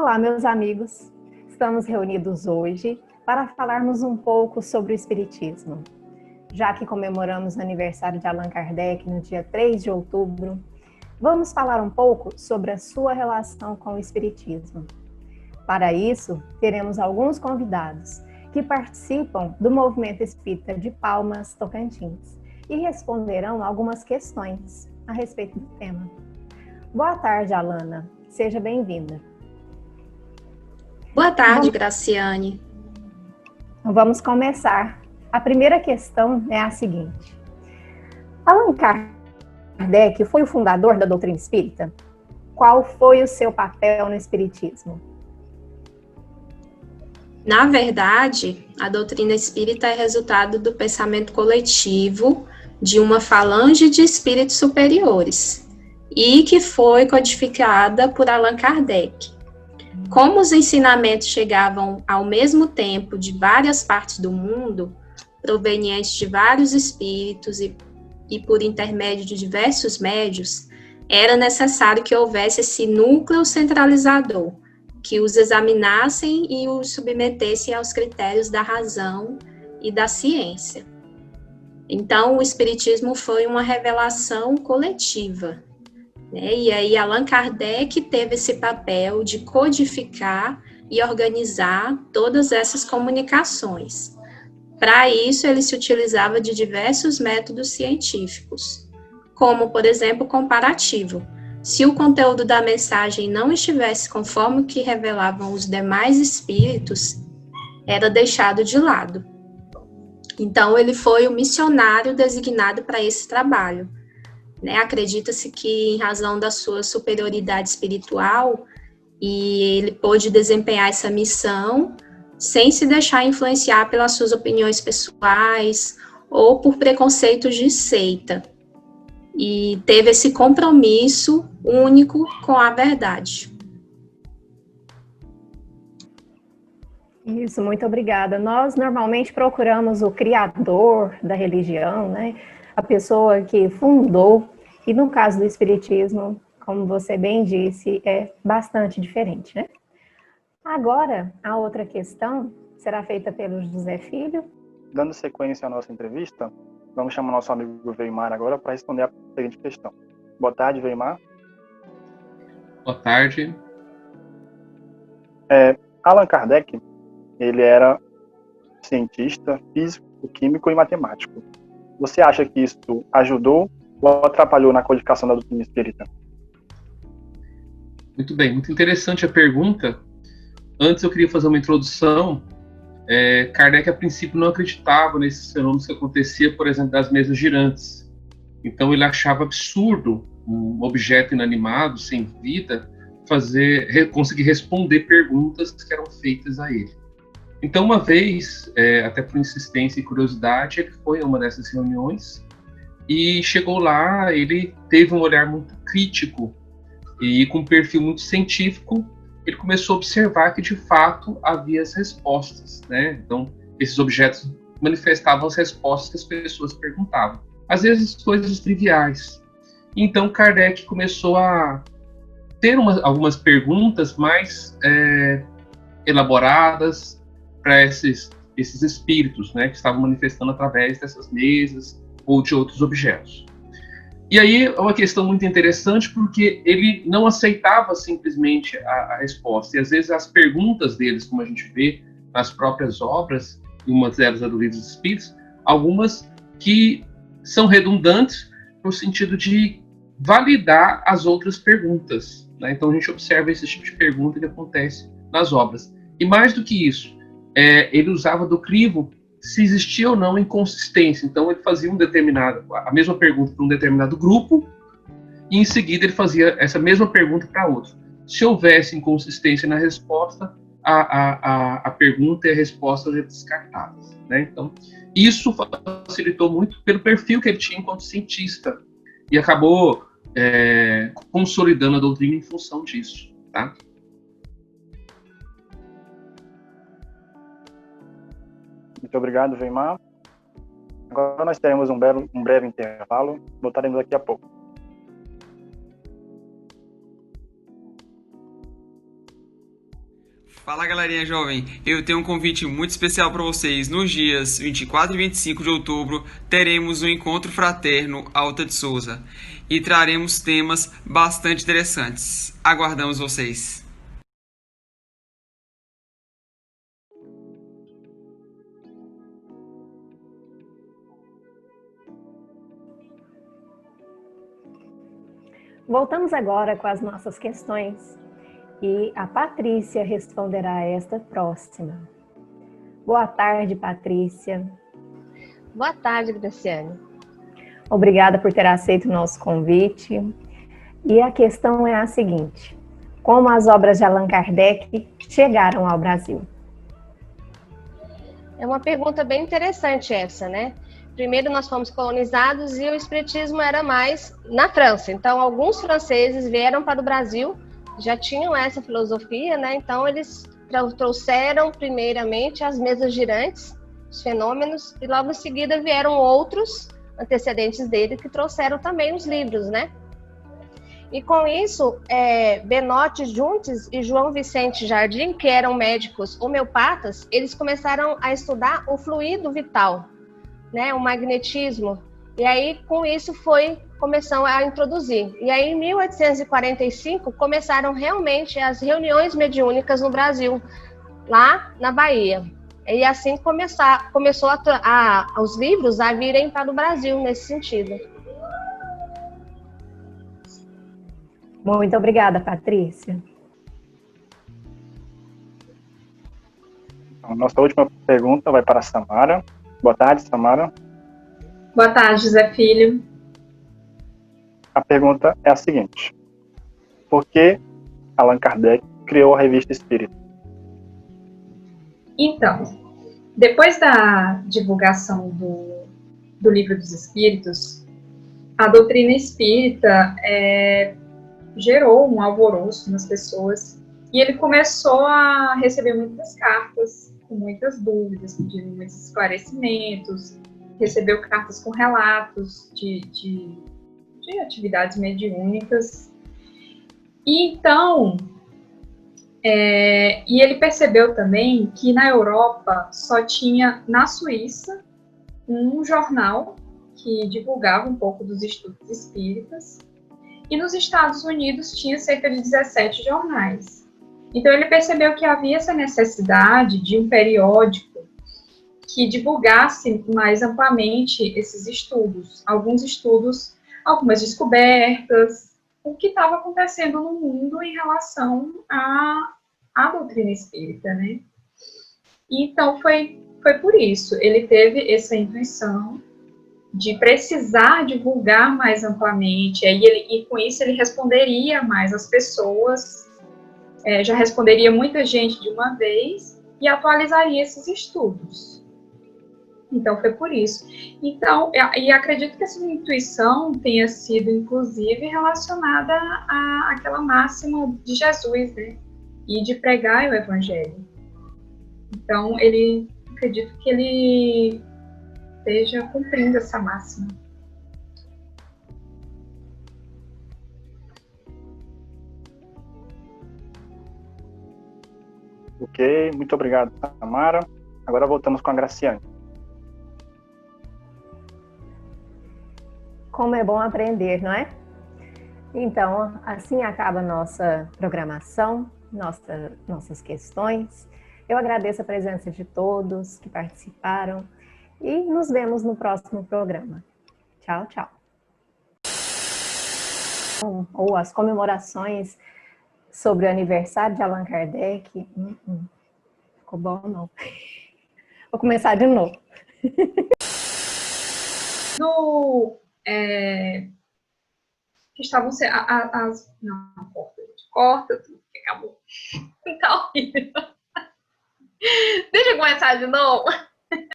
Olá, meus amigos! Estamos reunidos hoje para falarmos um pouco sobre o Espiritismo. Já que comemoramos o aniversário de Allan Kardec no dia 3 de outubro, vamos falar um pouco sobre a sua relação com o Espiritismo. Para isso, teremos alguns convidados que participam do Movimento Espírita de Palmas, Tocantins, e responderão algumas questões a respeito do tema. Boa tarde, Alana. Seja bem-vinda. Boa tarde, Graciane. Vamos começar. A primeira questão é a seguinte. Allan Kardec foi o fundador da doutrina espírita? Qual foi o seu papel no espiritismo? Na verdade, a doutrina espírita é resultado do pensamento coletivo de uma falange de espíritos superiores e que foi codificada por Allan Kardec. Como os ensinamentos chegavam ao mesmo tempo de várias partes do mundo, provenientes de vários espíritos e por intermédio de diversos médios, era necessário que houvesse esse núcleo centralizador, que os examinassem e os submetessem aos critérios da razão e da ciência. Então, o Espiritismo foi uma revelação coletiva. E aí Allan Kardec teve esse papel de codificar e organizar todas essas comunicações. Para isso, ele se utilizava de diversos métodos científicos, como, por exemplo, o comparativo. Se o conteúdo da mensagem não estivesse conforme o que revelavam os demais espíritos, era deixado de lado. Então, ele foi o missionário designado para esse trabalho. Acredita-se que, em razão da sua superioridade espiritual, e ele pôde desempenhar essa missão sem se deixar influenciar pelas suas opiniões pessoais ou por preconceitos de seita. E teve esse compromisso único com a verdade. Isso, muito obrigada. Nós normalmente procuramos o criador da religião, né? A pessoa que fundou, e no caso do Espiritismo, como você bem disse, é bastante diferente, né? Agora, a outra questão será feita pelo José Filho. Dando sequência à nossa entrevista, vamos chamar nosso amigo Weimar agora para responder a seguinte questão. Boa tarde, Weimar. Boa tarde. Allan Kardec, ele era cientista, físico, químico e matemático. Você acha que isso ajudou ou atrapalhou na codificação da doutrina espírita? Muito bem, muito interessante a pergunta. Antes eu queria fazer uma introdução. Kardec, a princípio, não acreditava nesses fenômenos que acontecia, por exemplo, das mesas girantes. Então ele achava absurdo um objeto inanimado, sem vida, conseguir responder perguntas que eram feitas a ele. Então, uma vez, até por insistência e curiosidade, ele foi a uma dessas reuniões e chegou lá, ele teve um olhar muito crítico e com um perfil muito científico, ele começou a observar que, de fato, havia as respostas, né? Então, esses objetos manifestavam as respostas que as pessoas perguntavam. Às vezes, coisas triviais. Então, Kardec começou a ter algumas perguntas mais elaboradas para esses espíritos, né, que estavam manifestando através dessas mesas ou de outros objetos. E aí é uma questão muito interessante porque ele não aceitava simplesmente a resposta. E às vezes as perguntas deles, como a gente vê nas próprias obras, e uma delas é do Livro dos Espíritos, algumas que são redundantes no sentido de validar as outras perguntas, né? Então a gente observa esse tipo de pergunta que acontece nas obras. E mais do que isso, ele usava do crivo se existia ou não inconsistência. Então ele fazia a mesma pergunta para um determinado grupo e em seguida ele fazia essa mesma pergunta para outro. Se houvesse inconsistência na resposta, a pergunta e a resposta eram descartadas, né? Então isso facilitou muito pelo perfil que ele tinha enquanto cientista e acabou consolidando a doutrina em função disso, tá? Muito obrigado, Weimar. Agora nós teremos um breve intervalo. Voltaremos daqui a pouco. Fala, galerinha jovem, eu tenho um convite muito especial para vocês. Nos dias 24 e 25 de outubro teremos um encontro fraterno Alta de Souza e traremos temas bastante interessantes. Aguardamos vocês. Voltamos agora com as nossas questões e a Patrícia responderá a esta próxima. Boa tarde, Patrícia. Boa tarde, Graciane. Obrigada por ter aceito o nosso convite. E a questão é a seguinte: como as obras de Allan Kardec chegaram ao Brasil? É uma pergunta bem interessante essa, né? Primeiro nós fomos colonizados e o espiritismo era mais na França. Então, alguns franceses vieram para o Brasil, já tinham essa filosofia, né? Então, eles trouxeram primeiramente as mesas girantes, os fenômenos, e logo em seguida vieram outros antecedentes dele que trouxeram também os livros, né? E com isso, Benoit Juntes e João Vicente Jardim, que eram médicos homeopatas, eles começaram a estudar o fluido vital, né, o magnetismo, e aí com isso começaram a introduzir. E aí em 1845 começaram realmente as reuniões mediúnicas no Brasil, lá na Bahia. E assim começou os livros a virem para o Brasil nesse sentido. Muito obrigada, Patrícia. Então, nossa última pergunta vai para a Samara. Boa tarde, Samara. Boa tarde, José Filho. A pergunta é a seguinte: por que Allan Kardec criou a Revista Espírita? Então, depois da divulgação do Livro dos Espíritos, a doutrina espírita gerou um alvoroço nas pessoas e ele começou a receber muitas cartas com muitas dúvidas, pedindo muitos esclarecimentos, recebeu cartas com relatos de atividades mediúnicas. E então, e ele percebeu também que na Europa só tinha, na Suíça, um jornal que divulgava um pouco dos estudos espíritas, e nos Estados Unidos tinha cerca de 17 jornais. Então ele percebeu que havia essa necessidade de um periódico que divulgasse mais amplamente esses estudos, alguns estudos, algumas descobertas, o que estava acontecendo no mundo em relação à doutrina espírita, né? Então foi por isso, ele teve essa intuição de precisar divulgar mais amplamente, e com isso ele responderia mais às pessoas, já responderia muita gente de uma vez e atualizaria esses estudos. Então foi por isso. Então, e acredito que essa intuição tenha sido, inclusive, relacionada àquela máxima de Jesus, né? E de pregar o Evangelho. Então, acredito que ele esteja cumprindo essa máxima. Ok, muito obrigado, Samara. Agora voltamos com a Graciane. Como é bom aprender, não é? Então, assim acaba a nossa programação, nossas questões. Eu agradeço a presença de todos que participaram e nos vemos no próximo programa. Tchau, tchau. Ou as comemorações sobre o aniversário de Allan Kardec. Ficou bom, não? Vou começar de novo. Que estavam não, corta tudo, que acabou. Tá horrível. Deixa eu começar de novo.